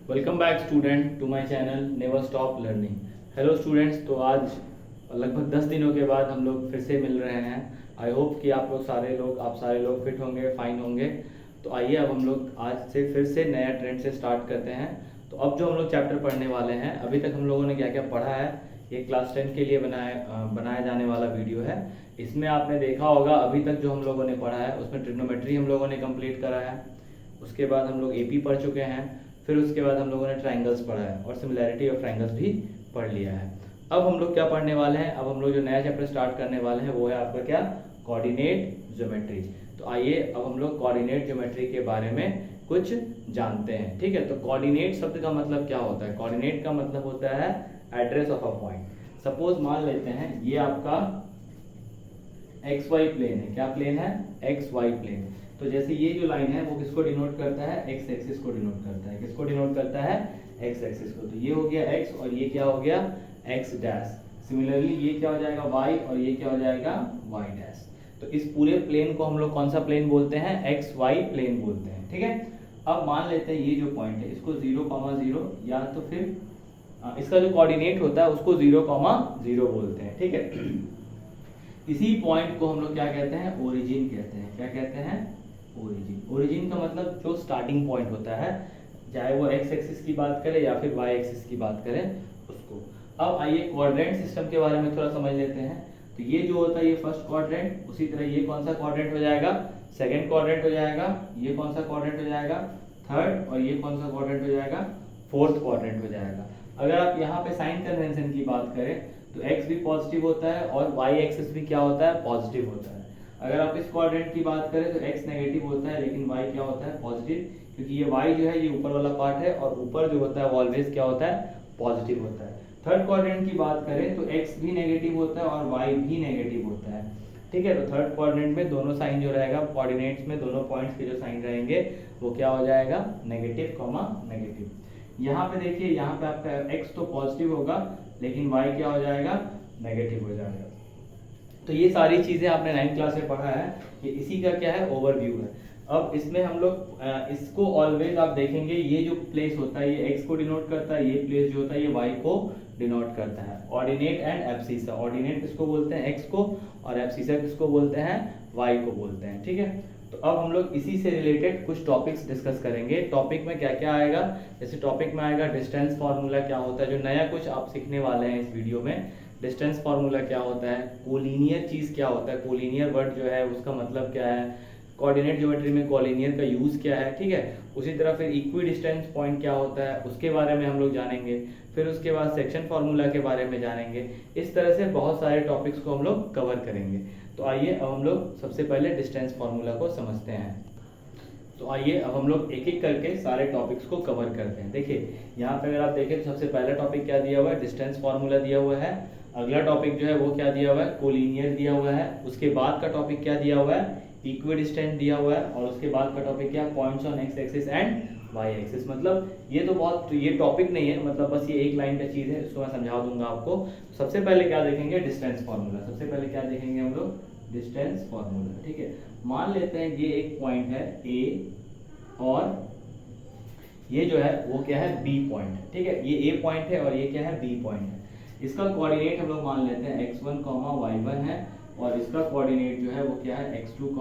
Welcome back student to my channel never stop learning. Hello students, तो आज लगभग 10 दिनों के बाद हम लोग फिर से मिल रहे हैं। आई होप कि आप सारे लोग फिट होंगे, फाइन होंगे। तो आइए अब हम लोग आज से फिर से नया ट्रेंड से स्टार्ट करते हैं। तो अब जो हम लोग चैप्टर पढ़ने वाले हैं, अभी तक हम लोगों ने क्या क्या पढ़ा है, ये क्लास 10 के लिए बनाया जाने वाला वीडियो है। इसमें आपने देखा होगा अभी तक जो हम लोगों ने पढ़ा है उसमें ट्रिग्नोमेट्री हम लोगों ने कंप्लीट करा है। उसके बाद हम लोग एपी पढ़ चुके हैं। फिर उसके बाद हम लोगों ने ट्राइंगल्स पढ़ा है और सिमिलैरिटी ऑफ ट्राइंगल्स भी पढ़ लिया है। अब हम लोग क्या पढ़ने वाले हैं, अब हम लोग जो नया चैप्टर स्टार्ट करने वाले हैं वो है आपका क्या, कोऑर्डिनेट ज्योमेट्री। तो आइए अब हम लोग कोऑर्डिनेट ज्योमेट्री के बारे में कुछ जानते हैं। ठीक है, तो कोऑर्डिनेट शब्द का मतलब क्या होता है? कोऑर्डिनेट का मतलब होता है address of a point. Suppose मान लेते हैं ये आपका एक्स वाई प्लेन है। क्या प्लेन है? X Y plane. तो जैसे ये जो लाइन है वो किसको डिनोट करता है? एक्स एक्सिस को डिनोट करता है। किसको डिनोट करता है? एक्स एक्सिस को। तो ये हो गया एक्स और ये क्या हो गया? X dash. सिमिलरली ये क्या हो जाएगा? वाई और ये क्या हो जाएगा? Y dash. तो इस पूरे प्लेन को हम लोग कौन सा प्लेन बोलते हैं? एक्स वाई प्लेन बोलते हैं। ठीक है, अब मान लेते हैं ये जो पॉइंट है इसको 0,0 या तो फिर इसका जो कोऑर्डिनेट होता है उसको 0,0 बोलते हैं। ठीक है, इसी पॉइंट को हम लोग क्या कहते हैं? ओरिजिन कहते हैं। क्या कहते हैं? ओरिजिन। ओरिजिन का मतलब जो स्टार्टिंग पॉइंट होता है, चाहे वो एक्स एक्सिस की बात करें या फिर वाई एक्सिस की बात करें उसको। अब आइए क्वाड्रेंट सिस्टम के बारे में थोड़ा समझ लेते हैं। तो ये जो होता है ये फर्स्ट क्वाड्रेंट, उसी तरह ये कौन सा क्वाड्रेंट हो जाएगा? सेकेंड क्वाड्रेंट हो जाएगा। ये कौन सा क्वाड्रेंट हो जाएगा? थर्ड। और ये कौन सा क्वाड्रेंट हो जाएगा? फोर्थ क्वाड्रेंट हो जाएगा। अगर आप यहाँ पे साइन कन्वेंशन की बात करें तो x भी पॉजिटिव होता है और y एक्सिस भी क्या होता है? पॉजिटिव होता है। अगर आप इस क्वाड्रेंट की बात करें तो x नेगेटिव होता है लेकिन y क्या होता है? पॉजिटिव, क्योंकि ये y जो है ये ऊपर वाला पार्ट है और ऊपर जो होता है वो ऑलवेज क्या होता है? पॉजिटिव होता है। थर्ड क्वाड्रेंट की बात करें तो x भी नेगेटिव होता है और y भी नेगेटिव होता है। ठीक है, तो थर्ड क्वाड्रेंट में दोनों साइन जो रहेगा, कोऑर्डिनेट्स में दोनों पॉइंट्स के जो साइन रहेंगे वो क्या हो जाएगा? Negative comma negative. यहाँ पे देखिए, यहाँ पे आपका x तो पॉजिटिव होगा लेकिन y क्या हो जाएगा? नेगेटिव हो जाएगा। तो ये सारी चीजें आपने 9th क्लास में पढ़ा है, ये इसी का क्या है? ओवरव्यू है। अब इसमें हम लोग इसको ऑलवेज आप देखेंगे, ये जो प्लेस होता है ये x को डिनोट करता है, ये प्लेस जो होता है ये y को डिनोट करता है। Ordinate and abscissa. ऑर्डिनेट किसको बोलते हैं? x को, और एब्सिसा किसको बोलते हैं? y को बोलते हैं। ठीक है, तो अब हम लोग इसी से रिलेटेड कुछ टॉपिक्स डिस्कस करेंगे। टॉपिक में क्या क्या आएगा? जैसे टॉपिक में आएगा डिस्टेंस फार्मूला क्या होता है, जो नया कुछ आप सीखने वाले हैं इस वीडियो में। डिस्टेंस फार्मूला क्या होता है? कोलिनियर चीज क्या होता है? कोलिनियर वर्ड जो है उसका मतलब क्या है? कोऑर्डिनेट ज्योमेट्री में कोलिनियर का यूज क्या है? ठीक है, उसी तरह फिर इक्वी डिस्टेंस पॉइंट क्या होता है उसके बारे में हम लोग जानेंगे। फिर उसके बाद सेक्शन फार्मूला के बारे में जानेंगे। इस तरह से बहुत सारे टॉपिक्स को हम लोग कवर करेंगे। तो आइए अब हम लोग सबसे पहले डिस्टेंस फार्मूला को समझते हैं। तो आइए अब हम लोग एक एक करके सारे टॉपिक्स को कवर करते हैं। देखिए यहाँ पे अगर आप देखें तो सबसे पहला टॉपिक क्या दिया हुआ है? डिस्टेंस फार्मूला दिया हुआ है। अगला टॉपिक जो है वो क्या दिया हुआ है? कोलिनियर दिया हुआ है। उसके बाद का टॉपिक क्या दिया हुआ है? इक्वी डिस्टेंस दिया हुआ है। और उसके बाद का टॉपिक क्या? Points on X axis and Y axis. मतलब ये तो बहुत, ये टॉपिक नहीं है, मतलब बस ये एक लाइन का चीज है, इसको मैं समझा दूंगा आपको। सबसे पहले क्या देखेंगे? Distance formula. सबसे पहले क्या देखेंगे हम लोग? Distance formula. ठीक है, मान लेते हैं ये एक पॉइंट है ए और ये जो है वो क्या है? B point. ठीक है, ये ए पॉइंट है और ये क्या है? बी पॉइंट है। इसका कोऑर्डिनेट हम लोग मान लेते हैं x1, y1 है और इसका कोऑर्डिनेट जो है वो क्या है? x2,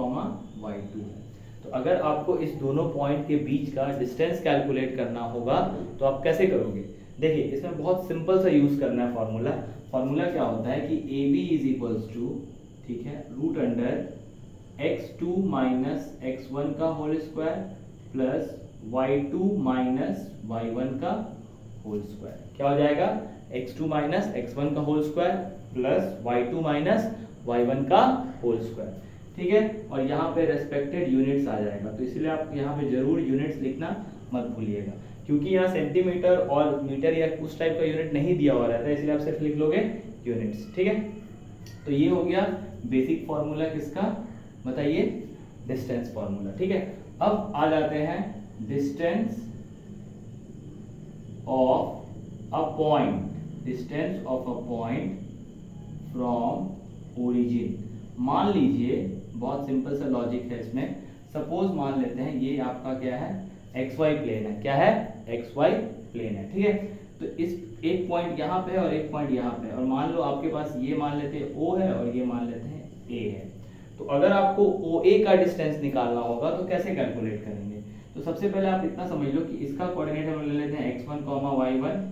y2 है। तो अगर आपको इस दोनों पॉइंट के बीच का डिस्टेंस कैलकुलेट करना होगा तो आप कैसे करोगे? देखिए इसमें बहुत सिंपल सा यूज करना है फॉर्मूला। फॉर्मूला क्या होता है कि AB इज इक्वल्स टू, ठीक है, root under x2 minus x1 का whole square plus y2 minus y1 का होल स्क्वायर। क्या हो जाएगा? x2 माइनस x1 का whole square plus y2 minus y1 का होल स्क्वायर। ठीक है, और यहाँ पे रेस्पेक्टेड यूनिट्स आ जाएगा। तो इसलिए आप यहाँ पे जरूर यूनिट्स लिखना मत भूलिएगा, क्योंकि यहाँ सेंटीमीटर और मीटर या उस टाइप का यूनिट नहीं दिया हुआ रहता है, इसलिए आप सिर्फ लिख लोगे यूनिट्स। ठीक है, तो ये हो गया बेसिक फॉर्मूला किसका? बताइए, डिस्टेंस फॉर्मूला। ठीक है, अब आ जाते हैं distance of a point. Distance of a point from origin. मान लीजिए, बहुत सिंपल सा लॉजिक है इसमें। सपोज मान लेते हैं ये आपका क्या है? एक्स वाई प्लेन है। क्या है? एक्स वाई प्लेन है। ठीक है, तो इस एक पॉइंट यहाँ पे है और एक पॉइंट यहाँ पे है, और मान लो आपके पास ये मान लेते हैं O है और ये मान लेते हैं A है। तो अगर आपको OA का डिस्टेंस निकालना होगा तो कैसे कैलकुलेट करेंगे? तो सबसे पहले आप इतना समझ लो कि इसका कोऑर्डिनेट हम ले लेते हैं x1, y1,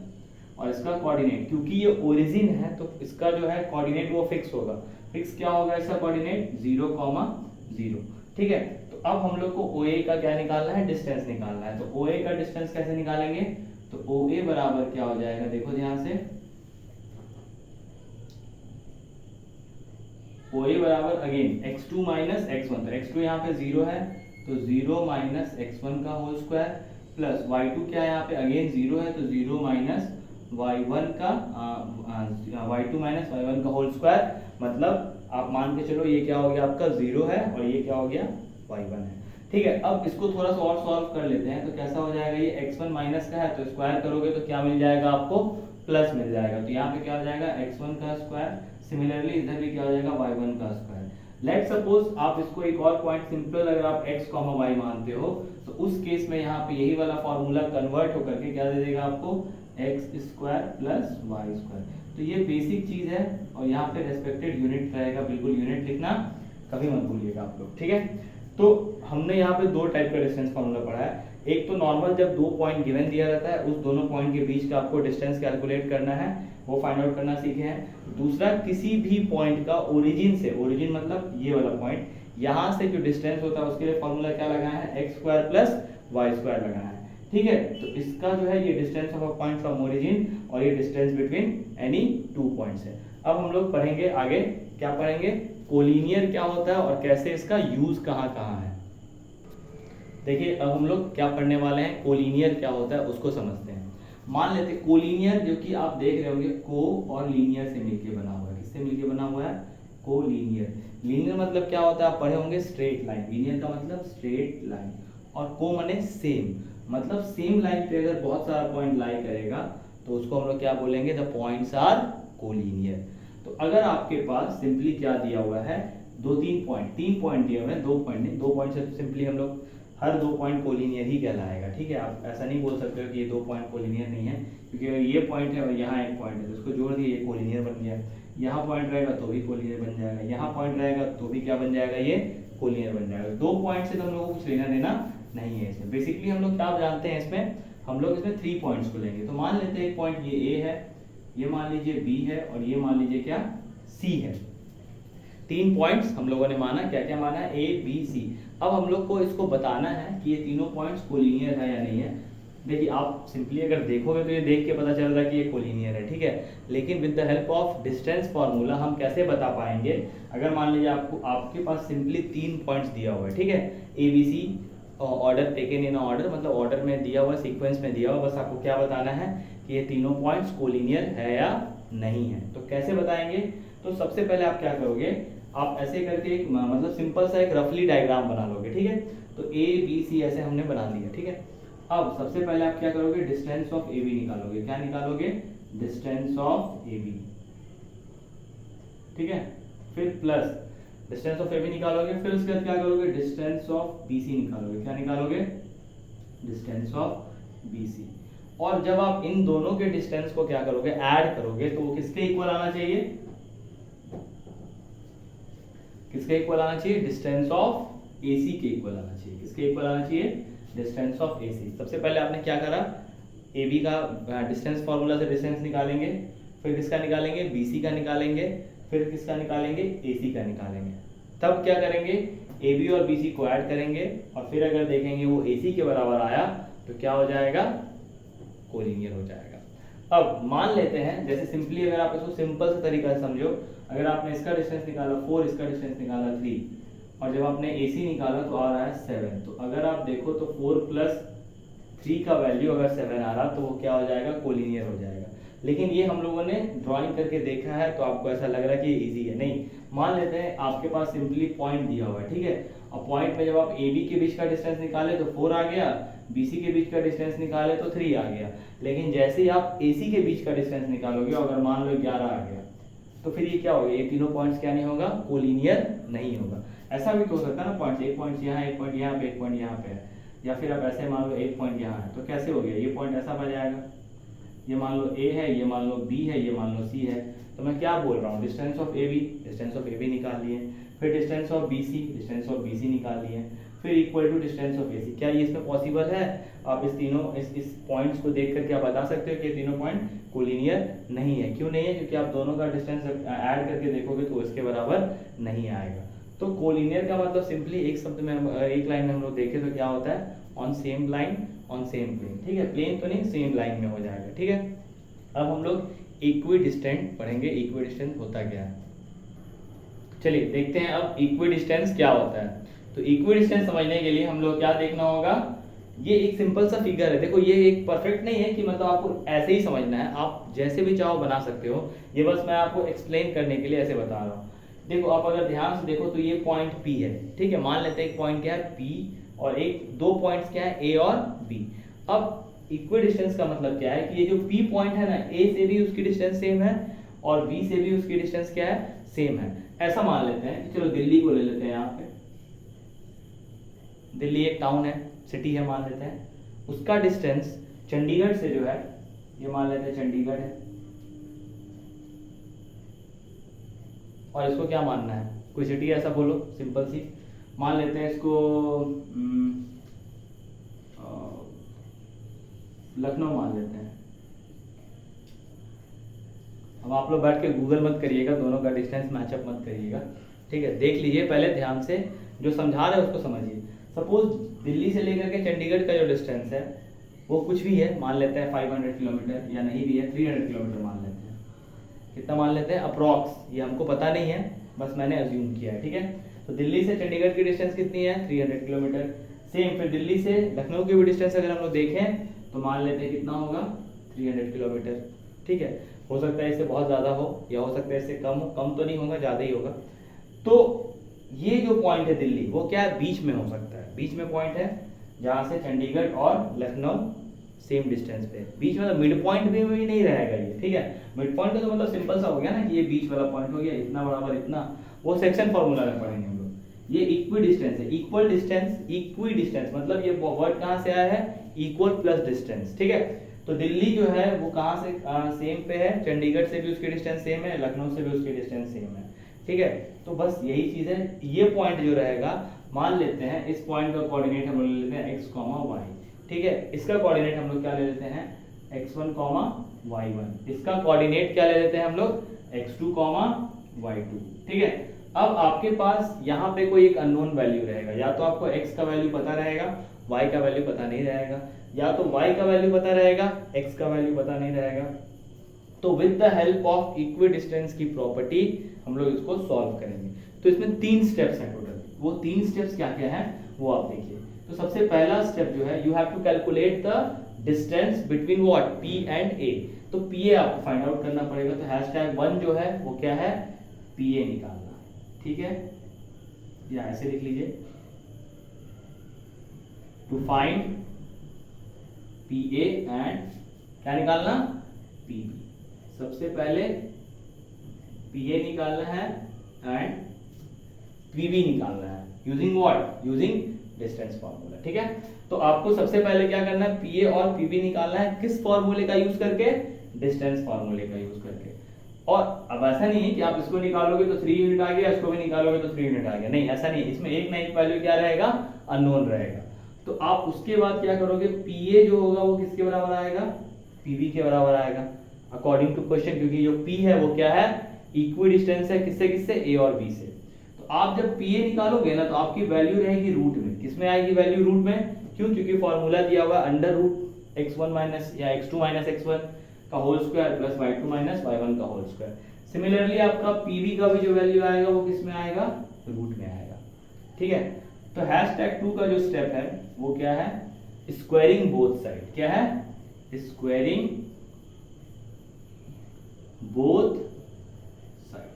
और इसका कोऑर्डिनेट, क्योंकि ये ओरिजिन है तो इसका जो है कोऑर्डिनेट वो फिक्स होगा। फिक्स क्या होगा इसका कोऑर्डिनेट? 0, 0। ठीक है, तो अब हम लोग को OA का क्या निकालना है? डिस्टेंस निकालना है। तो OA का डिस्टेंस कैसे निकालेंगे? तो OA बराबर क्या हो जाएगा? देखो ध्यान से, OA बराबर अगेन x2 माइनस x1, तो x2 यहाँ पे 0 है तो 0 माइनस x1 का होल स्क्वायर, प्लस y2 क्या है यहाँ पे? अगेन 0 है तो 0 माइनस y1 का y2 माइनस y1 का होल स्क्वायर। मतलब आप मान के चलो ये क्या हो गया आपका? 0 है और ये क्या हो गया? y1 है। ठीक है, अब इसको थोड़ा सा और सॉल्व कर लेते हैं। तो कैसा हो जाएगा? ये x1 माइनस का है तो स्क्वायर करोगे तो क्या मिल जाएगा आपको? प्लस मिल जाएगा। तो यहाँ पे क्या हो जाएगा? x1 का स्क्वायर। सिमिलरली इधर भी क्या हो जाएगा? y1 का स्क्वायर। लेट सपोज आप इसको एक और पॉइंट सिंपल अगर आप x, y मानते हो तो उस केस में यहाँ पे यही वाला फॉर्मूला कन्वर्ट होकर के क्या दे देगा आपको? x square plus Y square. तो ये बेसिक चीज है और यहाँ पे रेस्पेक्टेड यूनिट रहेगा, बिल्कुल यूनिट लिखना कभी मत भूलिएगा आप लोग। ठीक है, तो हमने यहाँ पे दो टाइप का डिस्टेंस फॉर्मूला पढ़ा है। एक तो नॉर्मल जब दो पॉइंट गिवन दिया रहता है उस दोनों पॉइंट के बीच का आपको डिस्टेंस कैलकुलेट करना है, वो फाइंड आउट करना सीखे हैं। दूसरा, किसी भी पॉइंट का ओरिजिन से, ओरिजिन मतलब ये वाला पॉइंट, यहाँ से जो डिस्टेंस होता है उसके लिए फॉर्मूला क्या लगाना है? X square plus Y square लगाना है। ठीक है, तो इसका जो है ये distance of a point from origin और ये distance between any two points है। अब हम लोग पढ़ेंगे आगे, क्या पढ़ेंगे? कोलिनियर क्या होता है और कैसे इसका यूज कहाँ कहाँ है। देखिए अब हम लोग क्या पढ़ने वाले हैं, कोलिनियर क्या होता है उसको समझते हैं। मान लेते हैं कोलिनियर, जो कि आप देख रहे होंगे को और लीनियर से मिलके बना हुआ है। किससे मिलके बना हुआ है? कोलिनियर। लीनियर मतलब क्या होता है? आप पढ़े होंगे स्ट्रेट लाइन। लीनियर का मतलब स्ट्रेट लाइन, और को माने सेम, मतलब सेम लाइन पे अगर बहुत सारा पॉइंट लाई करेगा तो उसको हम लोग क्या बोलेंगे? The points are collinear. तो अगर आपके पास सिंपली क्या दिया हुआ है? तीन पॉइंट दिए हुए हैं, दो पॉइंट नहीं, दो पॉइंट से तो सिंपली हम लोग हर दो पॉइंट कोलिनियर ही कहलाएगा। ठीक है, आप ऐसा नहीं बोल सकते हो कि ये दो पॉइंट कोलिनियर नहीं है, क्योंकि अगर ये पॉइंट है और यहाँ एक पॉइंट है तो उसको जोड़ दिए, ये कोलिनियर बन गया। यहाँ पॉइंट रहेगा तो भी कोलिनियर बन जाएगा, यहाँ पॉइंट रहेगा तो भी क्या बन जाएगा? ये कोलिनियर बन जाएगा। दो पॉइंट से तो हम लोग को कुछ लेना देना नहीं है इसमें। बेसिकली हम लोग क्या जानते हैं इसमें? हम लोग इसमें 3 पॉइंट्स को लेंगे। तो मान लेते हैं एक पॉइंट ये ए है, ये मान लीजिए बी है और ये मान लीजिए क्या? सी है। 3 पॉइंट्स हम लोगों ने माना, क्या क्या माना? A B C. अब हम लोग को इसको बताना है कि ये तीनों पॉइंट्स कोलिनियर है या नहीं है। देखिए आप सिंपली अगर देखोगे तो ये देख के पता चल रहा है कि ये कोलिनियर है। ठीक है, लेकिन with the help of distance formula हम कैसे बता पाएंगे? अगर मान लीजिए आपके पास सिंपली 3 पॉइंट्स दिया हुआ है, ठीक है, A B C, order taken in order, मतलब ऑर्डर में दिया हुआ, सीक्वेंस में दिया हुआ, बस आपको क्या बताना है कि ये तीनों पॉइंट्स कोलिनियर है या नहीं है। तो कैसे बताएंगे? तो सबसे पहले आप क्या करोगे? आप ऐसे करके एक मतलब सिंपल सा एक रफली डायग्राम बना लोगे। ठीक है, तो ए बी सी ऐसे हमने बना लिया। ठीक है, अब सबसे पहले आप क्या करोगे? डिस्टेंस ऑफ ए बी निकालोगे। क्या निकालोगे? Distance of A B. ठीक है, फिर plus distance of A B निकालोगे, फिर उसके बाद क्या करोगे? डिस्टेंस ऑफ बी सी निकालोगे। क्या निकालोगे? Distance of B C. और जब आप इन दोनों के डिस्टेंस को क्या करोगे? ऐड करोगे, तो वो किसके इक्वल आना चाहिए? किसके इक्वल आना चाहिए? डिस्टेंस ऑफ AC के इक्वल आना चाहिए। किसके इक्वल आना चाहिए? Distance of AC। सबसे पहले आपने क्या करा? AB का डिस्टेंस फार्मूला से डिस्टेंस निकालेंगे, फिर किसका निकालेंगे? BC का निकालेंगे, फिर किसका निकालेंगे? AC का निकालेंगे। तब क्या करेंगे? AB और BC को ऐड करेंगे और फिर अगर देखेंगे वो AC के बराबर आया तो क्या हो जाएगा? कोलिनियर हो जाएगा। अब मान लेते हैं, जैसे सिंपली अगर आप इसको सिंपल से तरीका से समझो, अगर आपने इसका डिस्टेंस निकाला 4, इसका डिस्टेंस निकाला 3, और जब आपने AC निकाला तो आ रहा है 7, तो अगर आप देखो तो 4 प्लस 3 का वैल्यू अगर 7 आ रहा तो वो क्या हो जाएगा? कोलिनियर हो जाएगा। लेकिन ये हम लोगों ने ड्राइंग करके देखा है तो आपको ऐसा लग रहा है कि इजी है। नहीं, मान लेते हैं आपके पास सिंपली पॉइंट दिया हुआ है। ठीक है, और पॉइंट में जब आप AB के बीच का डिस्टेंस निकाले तो 4 आ गया, BC के बीच का डिस्टेंस निकाले तो 3 आ गया। लेकिन जैसे ही आप AC के बीच का डिस्टेंस निकालोगे, अगर मान लो 11 आ गया, तो फिर ये क्या होगा? ये तीनों पॉइंट्स क्या नहीं होगा? कोलिनियर नहीं होगा। ऐसा भी तो हो सकता है ना, पॉइंट्स, एक पॉइंट यहाँ, एक पॉइंट यहाँ पे, एक पॉइंट यहाँ पे है, या फिर आप ऐसे मान लो एक पॉइंट यहाँ है, तो कैसे हो गया, ये पॉइंट ऐसा बन जाएगा, ये मान लो ए है, ये मान लो बी है, ये मान लो सी है। तो मैं क्या बोल रहा हूँ, distance of A B, distance of A B निकाल लिए, फिर distance of B C, distance of B C निकाल लिए, फिर equal to distance of A C. क्या ये इसमें पॉसिबल है? आप इस तीनों इस पॉइंट्स को देख करके आप बता सकते हो कि ये तीनों पॉइंट कोलिनियर नहीं है। क्यों नहीं है? क्योंकि आप दोनों का डिस्टेंस ऐड करके देखोगे तो इसके बराबर नहीं आएगा। तो कोलिनियर का मतलब सिंपली एक शब्द में एक लाइन में हम लोग देखें तो क्या होता है, on same line on same plane. ठीक है, प्लेन तो नहीं, सेम लाइन में हो जाएगा। ठीक है, अब हम लोग इक्विडिस्टेंट पढ़ेंगे। इक्विडिस्टेंस होता क्या है, चलिए देखते हैं अब इक्विडिस्टेंस क्या होता है। तो इक्विडिस्टेंस समझने के लिए हम लोग क्या देखना होगा, ये एक सिंपल सा फिगर है। देखो ये एक परफेक्ट नहीं है कि मतलब आपको ऐसे ही समझना है, आप जैसे भी चाहो बना सकते हो। ये बस मैं आपको एक्सप्लेन करने के लिए ऐसे बता रहा हूँ। देखो आप अगर ध्यान से देखो तो ये पॉइंट P है। ठीक है, मान लेते हैं एक पॉइंट क्या है P और एक दो पॉइंट्स क्या है A और B। अब इक्विडिस्टेंस का मतलब क्या है कि ये जो P पॉइंट है ना, A से भी उसकी डिस्टेंस सेम है और B से भी उसकी डिस्टेंस क्या है, सेम है। ऐसा मान लेते हैं, चलो दिल्ली को ले लेते हैं। यहाँ पे दिल्ली एक टाउन है, सिटी है मान लेते हैं। उसका डिस्टेंस चंडीगढ़ से जो है, ये मान लेते हैं चंडीगढ़ है, और इसको क्या मानना है, कोई सिटी ऐसा बोलो सिंपल सी, मान लेते हैं इसको लखनऊ मान लेते हैं। अब आप लोग बैठ के गूगल मत करिएगा, दोनों का डिस्टेंस मैचअप मत करिएगा। ठीक है, देख लीजिए पहले ध्यान से, जो समझा रहे हैं उसको समझिए। सपोज दिल्ली से लेकर के चंडीगढ़ का जो डिस्टेंस है वो कुछ भी है, मान लेते हैं 500 किलोमीटर, या नहीं भी है 300 किलोमीटर मान लेते हैं। कितना मान लेते हैं अप्रॉक्स, ये हमको पता नहीं है, बस मैंने अज्यूम किया है। ठीक है, तो दिल्ली से चंडीगढ़ की डिस्टेंस कितनी है, 300 किलोमीटर। सेम फिर दिल्ली से लखनऊ की भी डिस्टेंस अगर हम लोग देखें तो मान लेते हैं कितना होगा, 300 किलोमीटर। ठीक है, हो सकता है इससे बहुत ज़्यादा हो या हो सकता है इससे कम हो, कम तो नहीं होगा, ज़्यादा ही होगा। तो ये जो पॉइंट है दिल्ली, वो क्या है, बीच में हो सकता है, बीच में पॉइंट है जहाँ से चंडीगढ़ और लखनऊ सेम डिस्टेंस पे, बीच में मिड पॉइंट भी नहीं रहेगा ये। ठीक है, मिड पॉइंट का तो मतलब सिंपल सा हो गया ना कि ये बीच वाला पॉइंट हो गया, इतना बराबर इतना, वो सेक्शन फॉर्मूला में पढ़ेंगे हम लोग। ये इक्वी डिस्टेंस है, इक्वल डिस्टेंस, इक्वी डिस्टेंस मतलब ये वर्ड कहाँ से आया है, इक्वल प्लस डिस्टेंस। ठीक है, तो दिल्ली जो है वो कहाँ से सेम पे है, चंडीगढ़ से भी उसकी डिस्टेंस सेम है, लखनऊ से भी उसकी डिस्टेंस सेम है। ठीक है, तो बस यही चीज है। ये पॉइंट जो रहेगा, मान लेते हैं इस पॉइंट का कोऑर्डिनेट हम लोग ले लेते हैं x, y। ठीक है, इसका कोऑर्डिनेट हम लोग क्या ले लेते हैं, x1, y1। इसका कोऑर्डिनेट क्या ले लेते हैं हम लोग, x2, y2। ठीक है, अब आपके पास यहाँ पे कोई एक अननोन वैल्यू रहेगा, या तो आपको x का वैल्यू पता रहेगा, y का वैल्यू पता नहीं रहेगा, या तो y का वैल्यू पता रहेगा, x का वैल्यू पता नहीं रहेगा। तो with the help of equidistance की प्रॉपर्टी हम लोग इसको सॉल्व करेंगे। तो इसमें 3 स्टेप्स हैं टोटल। वो 3 स्टेप्स क्या क्या हैं वो आप देखिए। तो सबसे पहला स्टेप जो है, you have to calculate the distance between what, P and A। तो PA आपको फाइंड आउट करना पड़ेगा। तो #1 जो है वो क्या है, PA निकालना। ठीक है, या ऐसे लिख लीजिए, टू फाइंड PA एंड क्या निकालना, PB। सबसे पहले PA निकालना है एंड PB निकालना है, using what, using distance formula. ठीक है, तो आपको सबसे पहले क्या करना है, PA और PB निकालना है, किस फार्मूले का यूज करके, डिस्टेंस फार्मूले का यूज करके। और अब ऐसा नहीं है कि आप इसको निकालोगे तो 3 यूनिट आ गया, इसको भी निकालोगे तो 3 यूनिट आ गया, नहीं ऐसा नहीं है। इसमें एक ना एक वैल्यू क्या रहेगा, अननोन रहेगा। तो आप उसके बाद क्या करोगे, PA जो होगा वो किसके बराबर आएगा, PB के बराबर आएगा अकॉर्डिंग टू क्वेश्चन, क्योंकि जो P है वो क्या है, इक्वी डिस्टेंस है, किससे किससे, A और B से। तो आप जब PA निकालोगे ना तो आपकी वैल्यू रहेगी रूट में, किसमें आएगी वैल्यू, रूट में। क्यों, क्योंकि फॉर्मूला दिया हुआ है अंडर रूट x1 माइनस या x2 माइनस x1 का whole square plus y2 minus y1 का होल स्क्वायर। सिमिलरली आपका PB का भी जो वैल्यू आएगा वो किसमें आएगा, रूट में आएगा। ठीक है, तो #2 का जो स्टेप है वो क्या है, स्क्वायरिंग बोथ साइड। क्या है, स्क्वायरिंग बोथ साइड,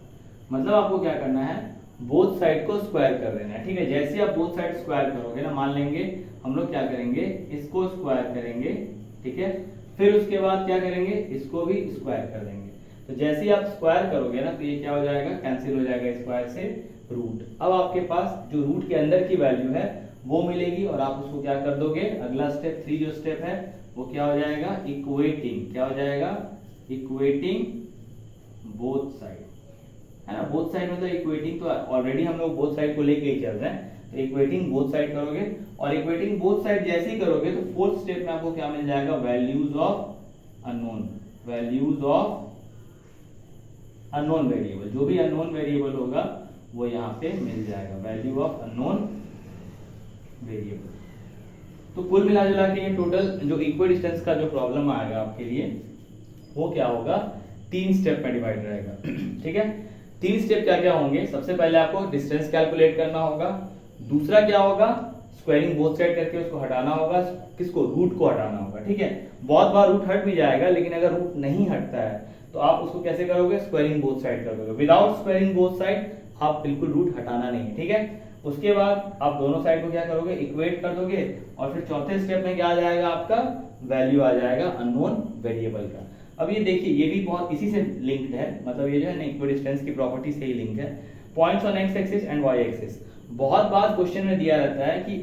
मतलब आपको क्या करना है, बोथ साइड को स्क्वायर कर देना है। ठीक है, जैसे आप बोथ साइड स्क्वायर करोगे ना, मान लेंगे हम लोग क्या करेंगे, इसको स्क्वायर करेंगे। ठीक है, फिर उसके बाद क्या करेंगे, इसको भी स्क्वायर कर देंगे। तो जैसे ही आप स्क्वायर करोगे ना तो ये क्या हो जाएगा, कैंसिल हो जाएगा स्क्वायर से रूट। अब आपके पास जो रूट के अंदर की वैल्यू है वो मिलेगी और आप उसको क्या कर दोगे, अगला स्टेप 3 जो स्टेप है वो क्या हो जाएगा, इक्वेटिंग, क्या हो जाएगा, इक्वेटिंग बोथ साइड, है ना। बोथ साइड मतलब इक्वेटिंग तो ऑलरेडी हम लोग बोथ साइड को लेके ही चल रहे हैं, तो इक्वेटिंग बोथ साइड करोगे, और इक्वेटिंग बोथ साइड जैसे ही करोगे तो फोर्थ स्टेप में आपको क्या मिल जाएगा, values of unknown, values of unknown variable, जो भी अननोन वेरिएबल होगा वो यहाँ पे मिल जाएगा, वैल्यू ऑफ अननोन वेरिएबल। तो कुल मिला जुला के ये टोटल जो इक्वल डिस्टेंस का जो प्रॉब्लम आएगा आपके लिए वो क्या होगा, 3 स्टेप में डिवाइड रहेगा। ठीक है, 3 स्टेप क्या क्या होंगे, सबसे पहले आपको डिस्टेंस कैलकुलेट करना होगा, दूसरा क्या होगा, स्क्वायरिंग बोथ साइड करके उसको हटाना होगा, किसको, रूट को हटाना होगा। ठीक है, बहुत बार रूट हट भी जाएगा, लेकिन अगर रूट नहीं हटता है तो आप उसको कैसे करोगे, स्क्वायरिंग बोथ साइड करोगे। विदाउट स्क्वायरिंग बोथ साइड आप बिल्कुल रूट हटाना नहीं है। ठीक है, उसके बाद आप दोनों साइड को क्या करोगे, इक्वेट कर दोगे, और फिर चौथे स्टेप में क्या आ जाएगा, आपका वैल्यू आ जाएगा अननोन वेरिएबल का। अब ये देखिए, ये भी बहुत इसी से लिंक्ड है, मतलब ये जो है ना इक्विडिस्टेंस की प्रॉपर्टी से ही लिंक है। Points on X axis and Y axis, बहुत बार क्वेश्चन में दिया रहता है कि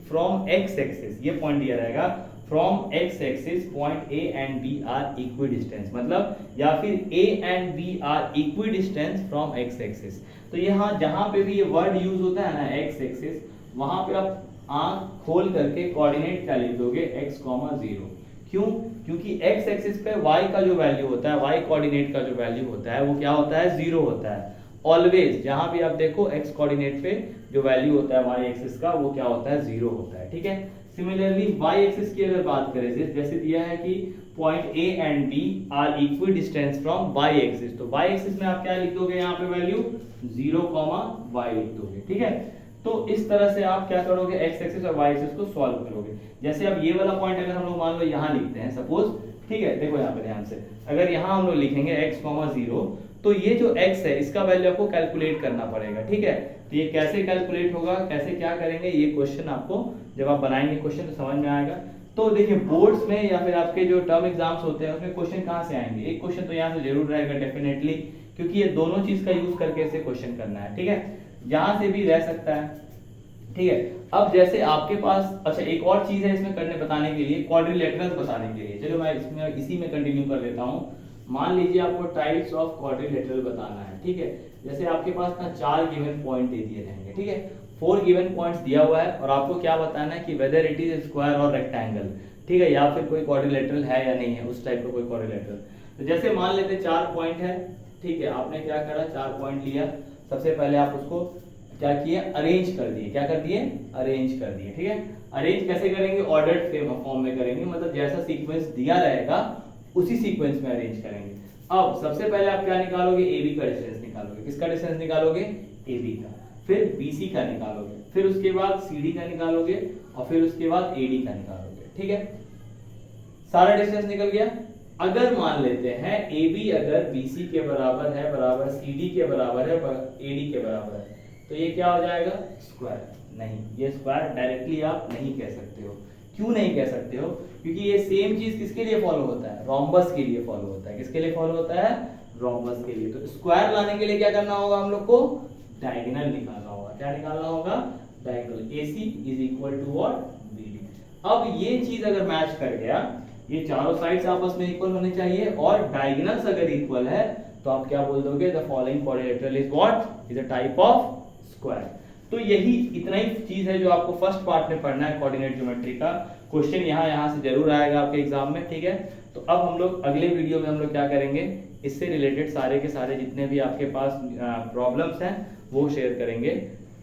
फ्रॉम एक्स एक्सिस, ये पॉइंट दिया रहेगा, from X axis point A and B are equidistance, मतलब या फिर A and B are equidistance from X axis. तो यहाँ जहां पे भी ये वर्ड यूज होता है ना एक्स एक्सिस, वहां पे आप आंख खोल करके कोऑर्डिनेट क्या लिख दोगे, x, 0। क्यों, क्योंकि x एक्सिस पे y का जो वैल्यू होता है, y कोऑर्डिनेट का जो वैल्यू होता है वो क्या होता है, 0 होता है ऑलवेज। जहां भी आप देखो x कोऑर्डिनेट पे जो वैल्यू होता है y एक्सिस का वो क्या होता है, 0 होता है। ठीक है, सिमिलरली y एक्सिस की अगर बात करें, जैसे दिया है कि point a and b are equal distance from y axis, तो y एक्सिस में आप क्या लिख दोगे, यहाँ पे वैल्यू 0, y लिख दोगे। ठीक है, तो इस तरह से आप क्या करोगे, x एक्सिस और y एक्सिस को सॉल्व करोगे। जैसे अब ये वाला पॉइंट अगर हम लोग मान लो यहाँ लिखते हैं सपोज, ठीक है, देखो यहाँ पे ध्यान से, अगर यहाँ हम लोग लिखेंगे x, 0, तो ये जो x है इसका वैल्यू आपको कैलकुलेट करना पड़ेगा। ठीक है, तो ये कैसे कैलकुलेट होगा, कैसे क्या करेंगे, ये क्वेश्चन आपको जब आप बनाएंगे क्वेश्चन तो समझ में आएगा। तो देखिए बोर्ड्स में या फिर आपके जो टर्म एग्जाम्स होते हैं उसमें क्वेश्चन कहाँ से आएंगे, एक क्वेश्चन तो यहाँ से जरूर रहेगा डेफिनेटली, क्योंकि ये दोनों चीज का यूज करके इसे क्वेश्चन करना है। ठीक है, यहाँ से भी रह सकता है। ठीक है, अब जैसे आपके पास, अच्छा एक और चीज है इसमें करने बताने के लिए, क्वाड्रिलेटरल्स बताने के लिए, चलो मैं इसमें इसी में कंटिन्यू कर लेता हूँ। मान लीजिए आपको टाइप्स ऑफ क्वाड्रिलेटरल बताना है। ठीक है, जैसे आपके पास ना 4 गिवन पॉइंट दे दिए रहेंगे, ठीक है, 4 गिवन पॉइंट्स दिया हुआ है और आपको क्या बताना है कि वेदर इट इज स्क्वायर और रेक्टेंगल, ठीक है, या फिर कोई क्वाड्रिलेटरल है या नहीं है, उस टाइप का कोई क्वाड्रिलेटरल। तो जैसे मान लेते 4 पॉइंट है, ठीक है, आपने क्या करा, 4 पॉइंट लिया, सबसे पहले आप उसको क्या किए, अरेंज कर दिए, क्या कर दिए, अरेंज कर दिए। ठीक है, अरेंज कैसे करेंगे, ऑर्डर्ड फॉर्म में करेंगे, मतलब जैसा सीक्वेंस दिया रहेगा उसी सीक्वेंस में अरेंज करेंगे। अब सबसे पहले आप क्या निकालोगे, AB का डिस्टेंस निकालोगे, किसका डिस्टेंस निकालोगे, AB का, फिर BC का निकालोगे, फिर उसके बाद CD का निकालोगे और फिर उसके बाद AD का निकालोगे। ठीक है, सारा डिस्टेंस निकल गया। अगर मान लेते हैं AB अगर BC के बराबर है, बराबर CD के बराबर है, AD के बराबर है, तो ये क्या हो जाएगा, स्क्वायर। नहीं, ये स्क्वायर डायरेक्टली आप नहीं कह सकते हो। क्यों नहीं कह सकते हो, क्योंकि ये सेम चीज किसके लिए फॉलो होता है, रोम्बस के लिए फॉलो होता है। किसके लिए फॉलो होता है, रोम्बस के लिए। तो स्क्वायर लाने के लिए क्या करना होगा, हम लोग को डायगोनल निकालना होगा। क्या निकालना होगा, diagonal. AC is equal to what, BD। अब ये चीज अगर मैच कर गया, ये चारों साइड्स आपस में इक्वल होने चाहिए और डायगोनल्स अगर इक्वल है तो आप क्या बोल दोगे, the following quadrilateral is what, is a type of square. तो यही इतना ही चीज है जो आपको फर्स्ट पार्ट में पढ़ना है कोऑर्डिनेट ज्योमेट्री का। क्वेश्चन यहाँ से जरूर आएगा आपके एग्जाम में। ठीक है, तो अब हम लोग अगले वीडियो में हम लोग क्या करेंगे, इससे रिलेटेड सारे के सारे जितने भी आपके पास प्रॉब्लम्स हैं वो शेयर करेंगे।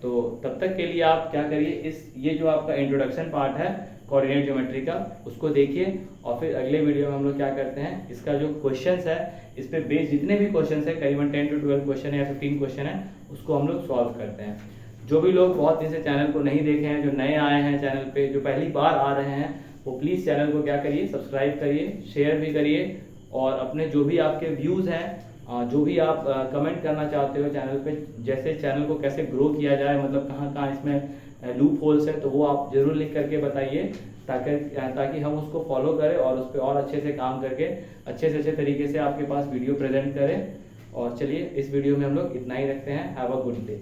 तो तब तक के लिए आप क्या करिए, इस ये जो आपका इंट्रोडक्शन पार्ट है कोऑर्डिनेट ज्योमेट्री का, उसको देखिए और फिर अगले वीडियो में हम लोग क्या करते हैं, इसका जो क्वेश्चंस है, इस पे बेस्ड जितने भी क्वेश्चंस है, करीबन 10 to 12 क्वेश्चन है या 15 क्वेश्चन है, उसको हम लोग सॉल्व करते हैं। जो भी लोग बहुत दिन से चैनल को नहीं देखे हैं, जो नए आए हैं चैनल पे, जो पहली बार आ रहे हैं, वो प्लीज़ चैनल को क्या करिए, सब्सक्राइब करिए, शेयर भी करिए और अपने जो भी आपके व्यूज़ हैं, जो भी आप कमेंट करना चाहते हो चैनल पे, जैसे चैनल को कैसे ग्रो किया जाए, मतलब कहाँ कहाँ इसमें लूप होल्स है, तो वो आप जरूर लिख करके बताइए, ताकि हम उसको फॉलो करें और उस पर और अच्छे से काम करके अच्छे से अच्छे तरीके से आपके पास वीडियो प्रेजेंट करें। और चलिए इस वीडियो में हम लोग इतना ही रखते हैं। Have a good day.